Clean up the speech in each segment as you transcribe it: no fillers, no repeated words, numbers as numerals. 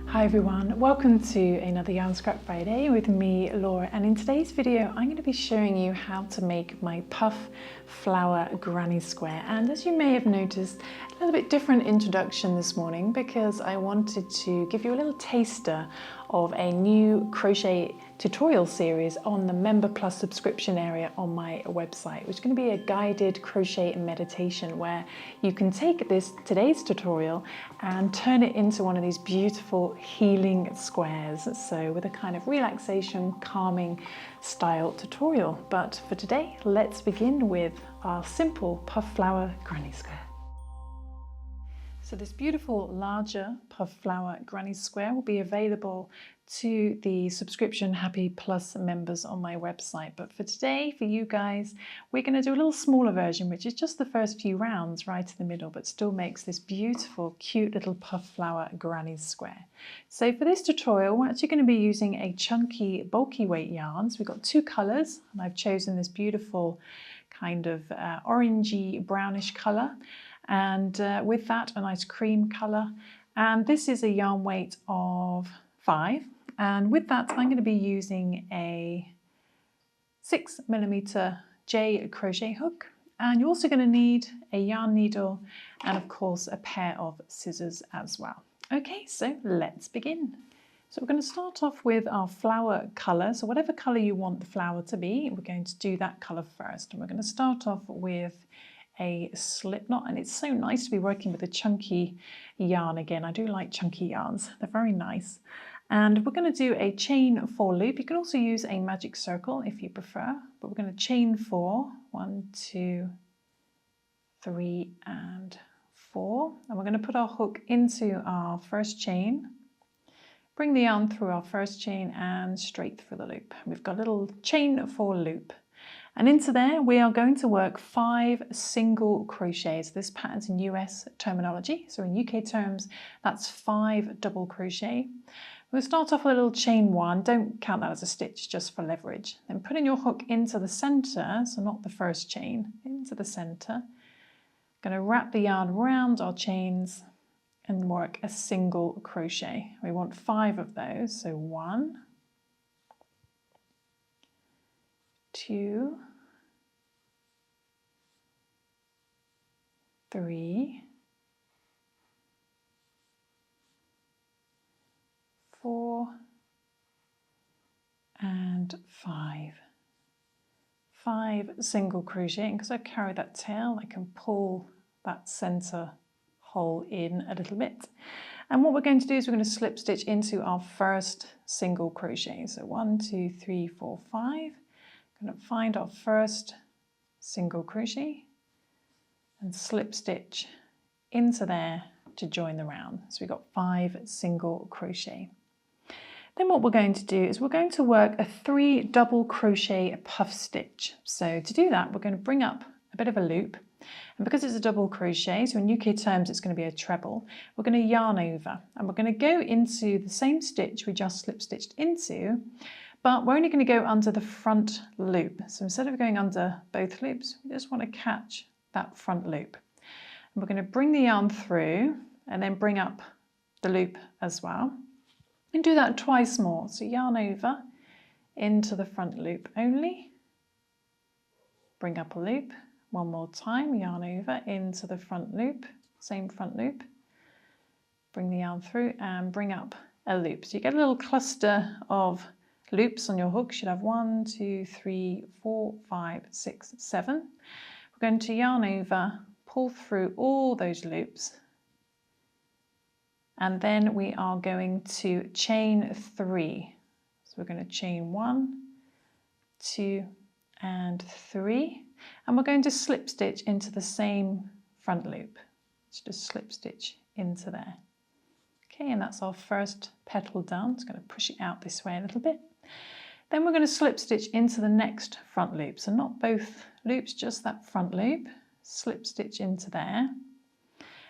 Hi everyone, welcome to another Yarn Scrap Friday with me, Laura, and in today's video I'm going to be showing you how to make my puff flower granny square. And as you may have noticed, a little bit different introduction this morning because I wanted to give you a little taster of a new crochet tutorial series on the Member Plus subscription area on my website, which is going to be a guided crochet meditation where you can take today's tutorial and turn it into one of these beautiful healing squares. So with a kind of relaxation, calming style tutorial. But for today, let's begin with our simple puff flower granny square. So this beautiful larger puff flower granny square will be available to the subscription Happy Plus members on my website. But for today, for you guys, we're going to do a little smaller version, which is just the first few rounds right in the middle, but still makes this beautiful, cute little puff flower granny square. So for this tutorial, we're actually going to be using a chunky, bulky weight yarn. So we've got two colours, and I've chosen this beautiful kind of orangey brownish colour. And with that, a nice cream colour. And this is a yarn weight of 5. And with that, I'm going to be using a 6mm J crochet hook. And you're also going to need a yarn needle and of course a pair of scissors as well. Okay, so let's begin. So we're going to start off with our flower colour. So whatever colour you want the flower to be, we're going to do that colour first. And we're going to start off with a slip knot, and it's so nice to be working with a chunky yarn again. I do like chunky yarns, they're very nice. And we're going to do a chain 4 loop. You can also use a magic circle if you prefer, but we're going to chain 4, 1, 2, 3 and 4, and we're going to put our hook into our first chain, bring the yarn through our first chain and straight through the loop. We've got a little chain 4 loop. And into there, we are going to work 5 single crochets. This pattern's in US terminology. So in UK terms, that's 5 double crochet. We'll start off with a little chain 1. Don't count that as a stitch, just for leverage. Then putting your hook into the center, so not the first chain, into the center. Going to wrap the yarn around our chains and work a single crochet. We want 5 of those. So 1, 2, 3, 4 and 5. 5 single crochet, and because I carry that tail, I can pull that center hole in a little bit. And what we're going to do is we're going to slip stitch into our first single crochet. So 1, 2, 3, 4, 5. Going to find our first single crochet and slip stitch into there to join the round. So we've got 5 single crochet. Then what we're going to do is we're going to work a 3 double crochet puff stitch. So to do that, we're going to bring up a bit of a loop, and because it's a double crochet, so in UK terms it's going to be a treble, we're going to yarn over and we're going to go into the same stitch we just slip stitched into, but we're only going to go under the front loop. So instead of going under both loops, we just want to catch that front loop. And we're going to bring the yarn through and then bring up the loop as well. And do that twice more. So yarn over into the front loop only. Bring up a loop. One more time, yarn over into the front loop, same front loop. Bring the yarn through and bring up a loop. So you get a little cluster of loops on your hook. You should have 1, 2, 3, 4, 5, 6, 7. We're going to yarn over, pull through all those loops, and then we are going to chain 3. So we're going to chain 1, 2 and 3, and we're going to slip stitch into the same front loop. So just slip stitch into there. Okay, and that's our first petal done. It's going to push it out this way a little bit. Then we're going to slip stitch into the next front loop. So not both loops, just that front loop. Slip stitch into there.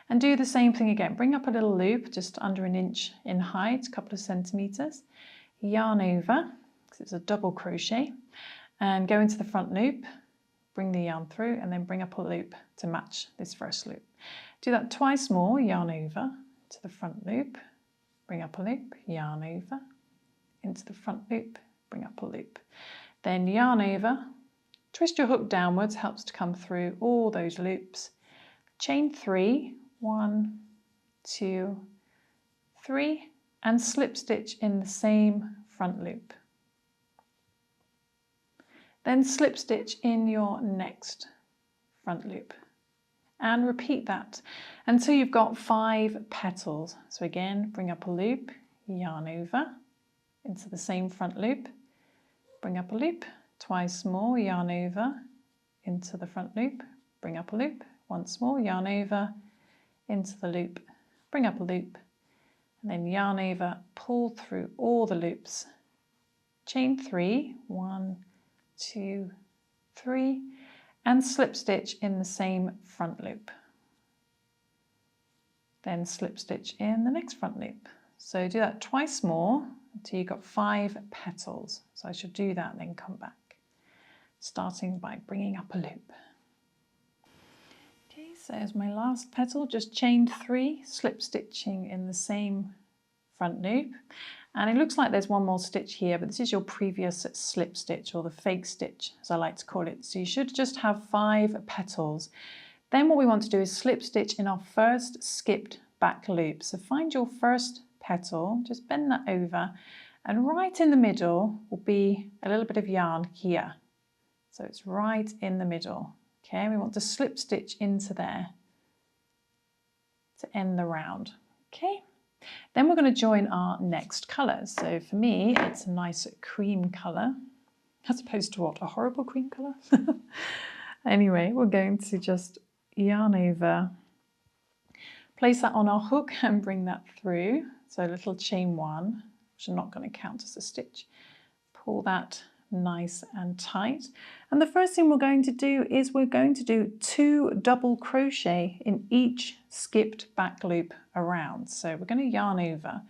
And do the same thing again. Bring up a little loop, just under 1 inch in height, a couple of centimetres. Yarn over, because it's a double crochet. And go into the front loop. Bring the yarn through and then bring up a loop to match this first loop. Do that twice more, yarn over to the front loop, bring up a loop, yarn over, into the front loop, bring up a loop. Then yarn over, twist your hook downwards, helps to come through all those loops. Chain 3, 1, 2, 3, and slip stitch in the same front loop. Then slip stitch in your next front loop and repeat that until you've got 5 petals. So again, bring up a loop, yarn over into the same front loop, bring up a loop, twice more, yarn over into the front loop, bring up a loop, once more, yarn over into the loop, bring up a loop, and then yarn over, pull through all the loops, chain 3, 1, 2, 3, and slip stitch in the same front loop. Then slip stitch in the next front loop. So do that twice more until you've got 5 petals. So I should do that and then come back, starting by bringing up a loop. Okay, so as my last petal, just chain 3, slip stitching in the same front loop. And it looks like there's one more stitch here, but this is your previous slip stitch, or the fake stitch as I like to call it. So you should just have 5 petals. Then what we want to do is slip stitch in our first skipped back loop. So find your first petal, just bend that over, and right in the middle will be a little bit of yarn here. So it's right in the middle. Okay, we want to slip stitch into there to end the round. Okay. Then we're going to join our next colours. So for me, it's a nice cream colour, as opposed to what, a horrible cream colour? Anyway, we're going to just yarn over, place that on our hook and bring that through. So a little chain 1, which I'm not going to count as a stitch. Pull that nice and tight. And the first thing we're going to do is we're going to do 2 double crochet in each skipped back loop around. So we're going to yarn over,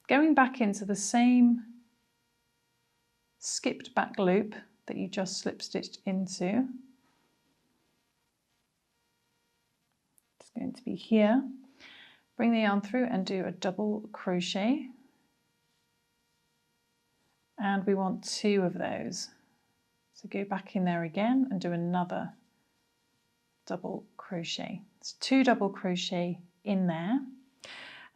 going back into the same skipped back loop that you just slip stitched into. It's going to be here. Bring the yarn through and do a double crochet. And we want 2 of those. So go back in there again and do another double crochet. It's 2 double crochet in there.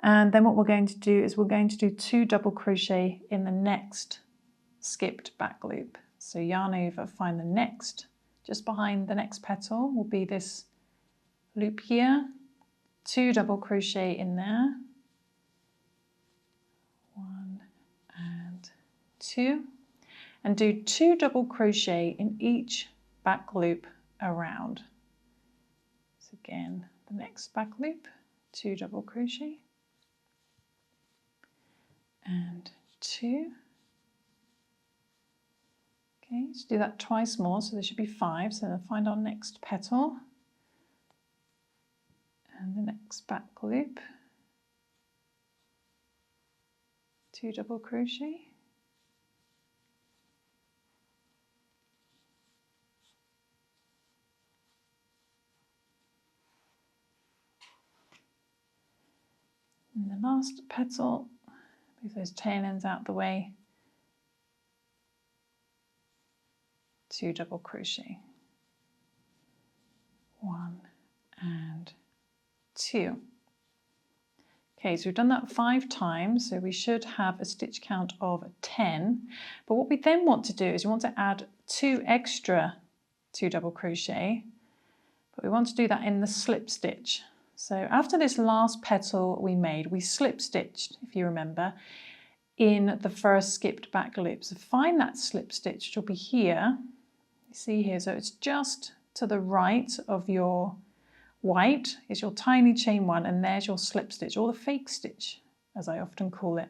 And then what we're going to do is we're going to do 2 double crochet in the next skipped back loop. So yarn over, find the next, just behind the next petal will be this loop here. 2 double crochet in there. 1 and 2, and do 2 double crochet in each back loop around. So again, the next back loop, 2 double crochet and 2. Okay, so do that twice more, so there should be 5. So then find our next petal and the next back loop, 2 double crochet. And the last petal, move those tail ends out the way, 2 double crochet, 1 and 2. Okay, so we've done that 5 times, so we should have a stitch count of 10. But what we then want to do is we want to add 2 extra 2 double crochet, but we want to do that in the slip stitch. So after this last petal we made, we slip stitched, if you remember, in the first skipped back loop. So find that slip stitch, which will be here. You see here, so it's just to the right of your white is your tiny chain 1, and there's your slip stitch or the fake stitch as I often call it.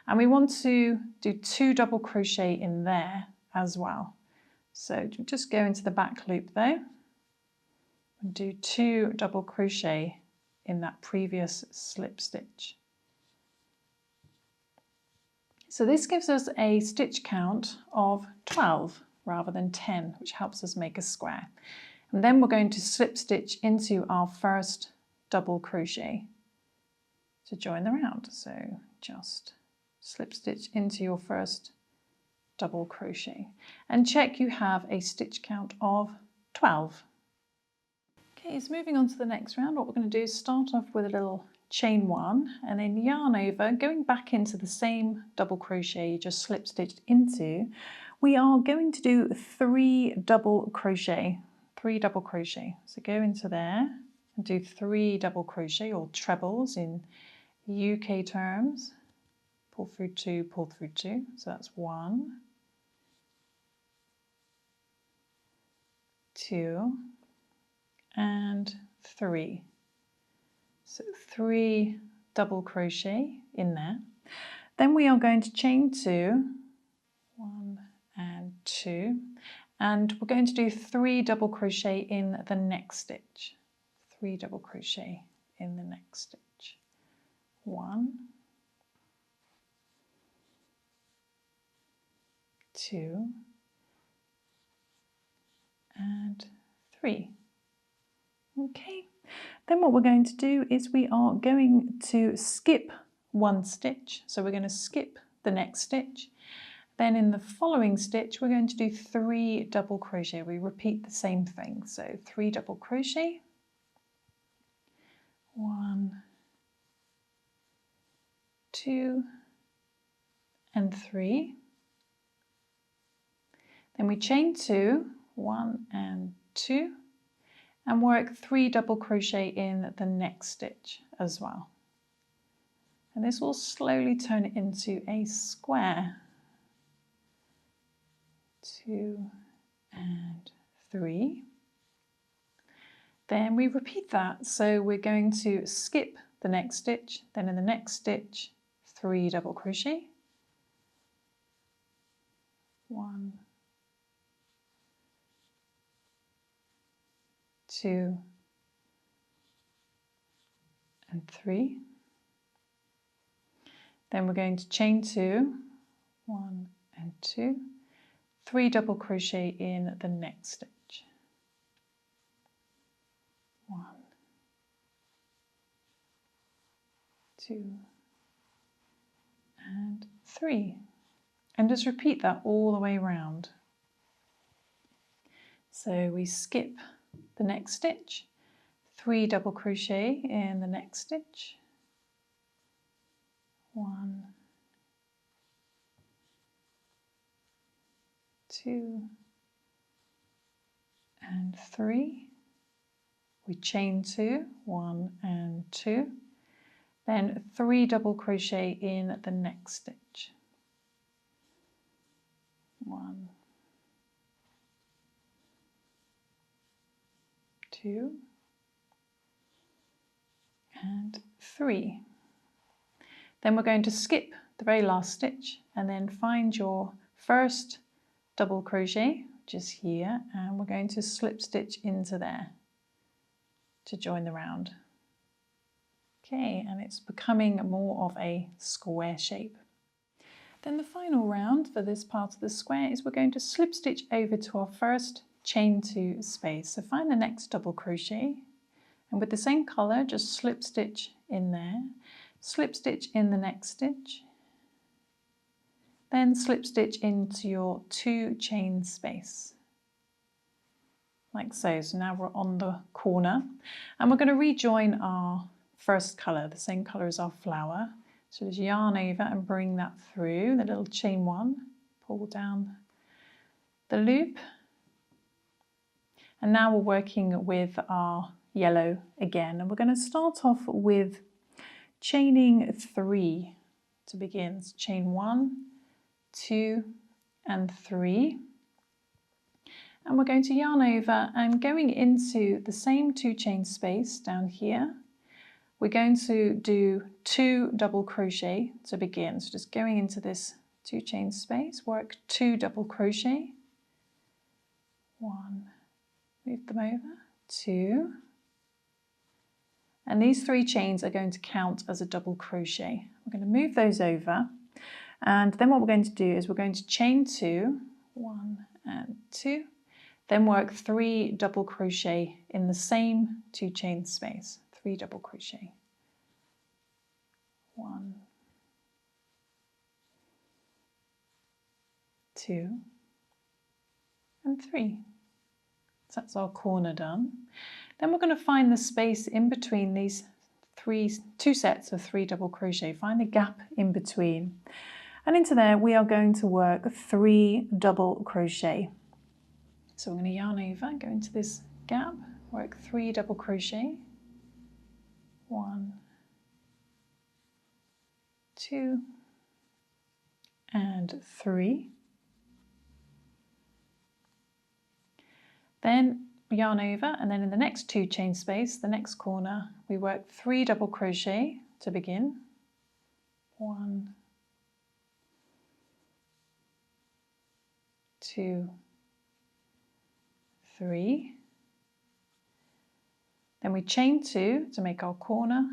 And we want to do 2 double crochet in there as well. So just go into the back loop though and do 2 double crochet in that previous slip stitch. So this gives us a stitch count of 12 rather than 10, which helps us make a square. And then we're going to slip stitch into our first double crochet to join the round. So just slip stitch into your first double crochet and check you have a stitch count of 12. Okay, so moving on to the next round, what we're going to do is start off with a little chain 1 and then yarn over, going back into the same double crochet you just slip stitched into. We are going to do 3 double crochet. So go into there and do 3 double crochet, or trebles in UK terms. Pull through 2, pull through 2. So that's 1, 2 and 3. So 3 double crochet in there. Then we are going to chain 2, 1 and 2, and we're going to do 3 double crochet in the next stitch. 3 double crochet in the next stitch. 1, 2 and 3. Okay, then what we're going to do is we are going to skip 1 stitch. So we're going to skip the next stitch. Then in the following stitch we're going to do 3 double crochet. We repeat the same thing. So 3 double crochet, 1, 2 and 3. Then we chain 2, 1 and 2, and work 3 double crochet in the next stitch as well. And this will slowly turn it into a square. 2 and 3. Then we repeat that. So we're going to skip the next stitch, then in the next stitch 3 double crochet, 1, 2 and 3. Then we're going to chain 2, 1 and 2, 3 double crochet in the next stitch. 1, 2 and 3. And just repeat that all the way around. So we skip the next stitch, 3 double crochet in the next stitch, 1, 2 and 3. We chain 2, 1 and 2, then 3 double crochet in the next stitch, 1, 2 and 3. Then we're going to skip the very last stitch and then find your first double crochet, which is here, and we're going to slip stitch into there to join the round. Okay, and it's becoming more of a square shape. Then the final round for this part of the square is we're going to slip stitch over to our first chain 2 space. So find the next double crochet and with the same colour just slip stitch in there, slip stitch in the next stitch, then slip stitch into your 2 chain space. Like so. So now we're on the corner and we're going to rejoin our first colour, the same colour as our flower. So just yarn over and bring that through the little chain 1, pull down the loop. And now we're working with our yellow again, and we're going to start off with chaining 3 to begin. So chain 1, 2 and 3. And we're going to yarn over and going into the same 2 chain space down here, we're going to do 2 double crochet to begin. So just going into this 2 chain space, work 2 double crochet, 1, move them over, 2, and these 3 chains are going to count as a double crochet. We're going to move those over, and then what we're going to do is we're going to chain 2, 1 and 2, then work 3 double crochet in the same 2 chain space, 3 double crochet, 1, 2 and 3. So that's our corner done. Then we're going to find the space in between these 2 sets of 3 double crochet. Find the gap in between, and into there we are going to work 3 double crochet. So I'm going to yarn over, go into this gap, work 3 double crochet, 1, 2 and 3. Then yarn over, and then in the next 2 chain space, the next corner, we work 3 double crochet to begin, 1, 2, 3. Then we chain 2 to make our corner,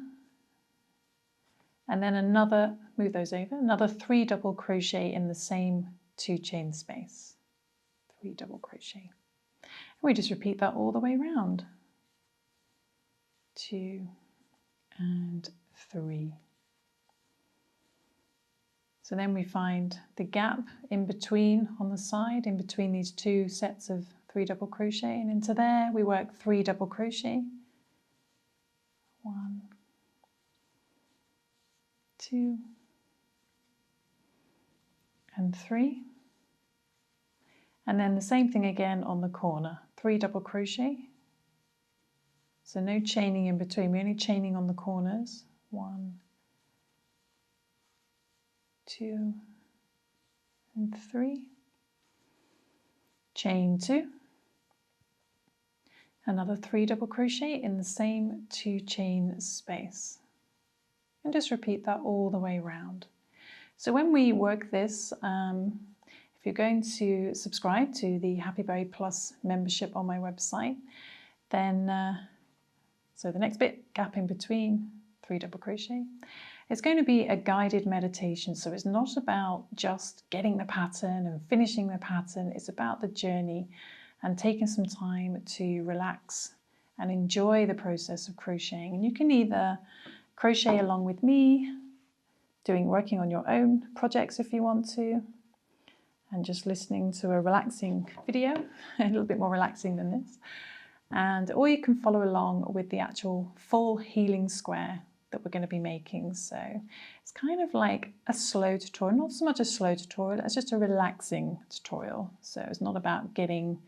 and then another, move those over, another 3 double crochet in the same 2 chain space, 3 double crochet. And we just repeat that all the way around, 2 and 3. So then we find the gap in between on the side, in between these 2 sets of 3 double crochet, and into there we work 3 double crochet, 1, 2 and 3, and then the same thing again on the corner, 3 double crochet, so no chaining in between, we're only chaining on the corners, 1, 2 and 3, chain 2, another 3 double crochet in the same 2 chain space, and just repeat that all the way around. So when we work this, if you're going to subscribe to the HappyBerry Plus membership on my website, then so the next bit, gap in between, 3 double crochet, it's going to be a guided meditation. So it's not about just getting the pattern and finishing the pattern, it's about the journey and taking some time to relax and enjoy the process of crocheting. And you can either crochet along with me, working on your own projects if you want to, and just listening to a relaxing video, a little bit more relaxing than this. Or you can follow along with the actual full healing square that we're going to be making. So it's kind of like a slow tutorial, not so much a slow tutorial, it's just a relaxing tutorial. So it's not about getting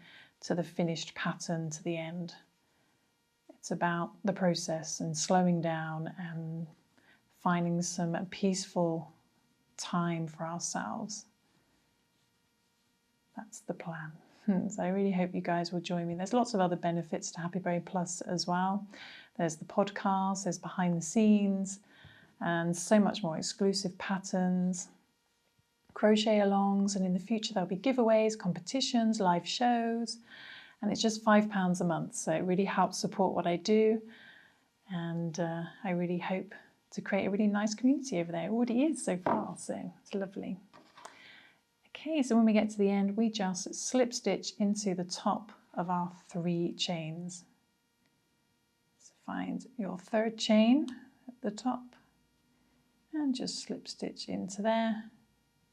to the finished pattern to the end. It's about the process and slowing down and finding some peaceful time for ourselves. That's the plan. So I really hope you guys will join me. There's lots of other benefits to HappyBerry Plus as well. There's the podcast, there's behind the scenes, and so much more exclusive patterns, crochet alongs, and in the future there'll be giveaways, competitions, live shows, and it's just £5 a month. So it really helps support what I do, and I really hope to create a really nice community over there. It already is so far, so it's lovely. Okay, so when we get to the end, we just slip stitch into the top of our 3 chains. So find your 3rd chain at the top and just slip stitch into there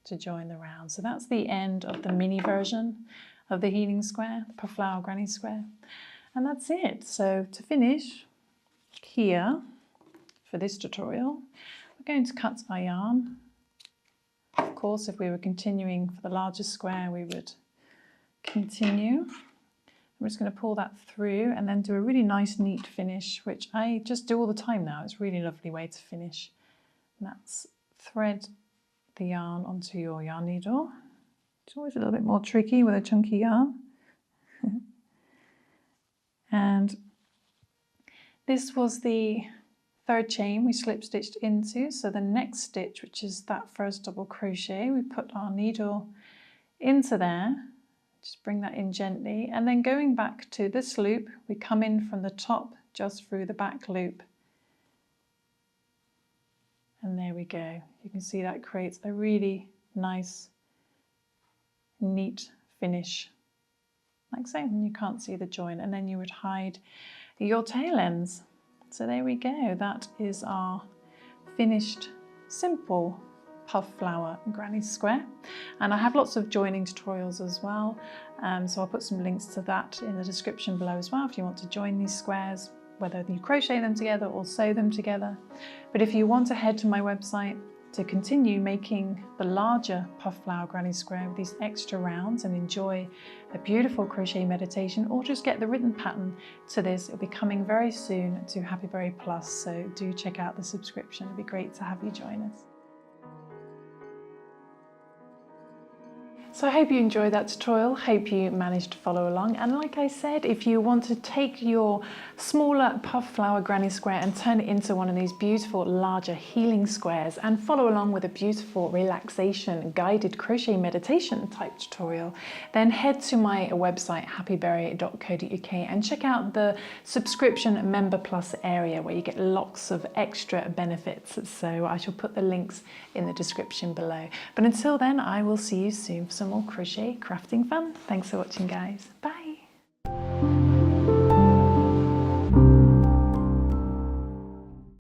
to join the round. So that's the end of the mini version of the healing square, the puff flower granny square. And that's it. So to finish here for this tutorial, we're going to cut our yarn. Of course, if we were continuing for the larger square, we would continue. I'm just going to pull that through and then do a really nice neat finish, which I just do all the time now. It's a really lovely way to finish. And that's thread the yarn onto your yarn needle. It's always a little bit more tricky with a chunky yarn. And this was the third chain we slip stitched into, so the next stitch, which is that first double crochet, we put our needle into there, just bring that in gently, and then going back to this loop, we come in from the top just through the back loop. And there we go. You can see that creates a really nice, neat finish, like so. And you can't see the join, and then you would hide your tail ends. So there we go. That is our finished, simple puff flower granny square. And I have lots of joining tutorials as well. So I'll put some links to that in the description below as well if you want to join these squares, whether you crochet them together or sew them together. But if you want to head to my website to continue making the larger puff flower granny square with these extra rounds and enjoy a beautiful crochet meditation, or just get the written pattern to this, it'll be coming very soon to HappyBerry Plus, so do check out the subscription. It'd be great to have you join us. So I hope you enjoyed that tutorial, hope you managed to follow along, and like I said, if you want to take your smaller puff flower granny square and turn it into one of these beautiful larger healing squares and follow along with a beautiful relaxation guided crochet meditation type tutorial, then head to my website happyberry.co.uk and check out the subscription member plus area where you get lots of extra benefits. So I shall put the links in the description below. But until then, I will see you soon for some more crochet crafting fun. Thanks for watching, guys. Bye.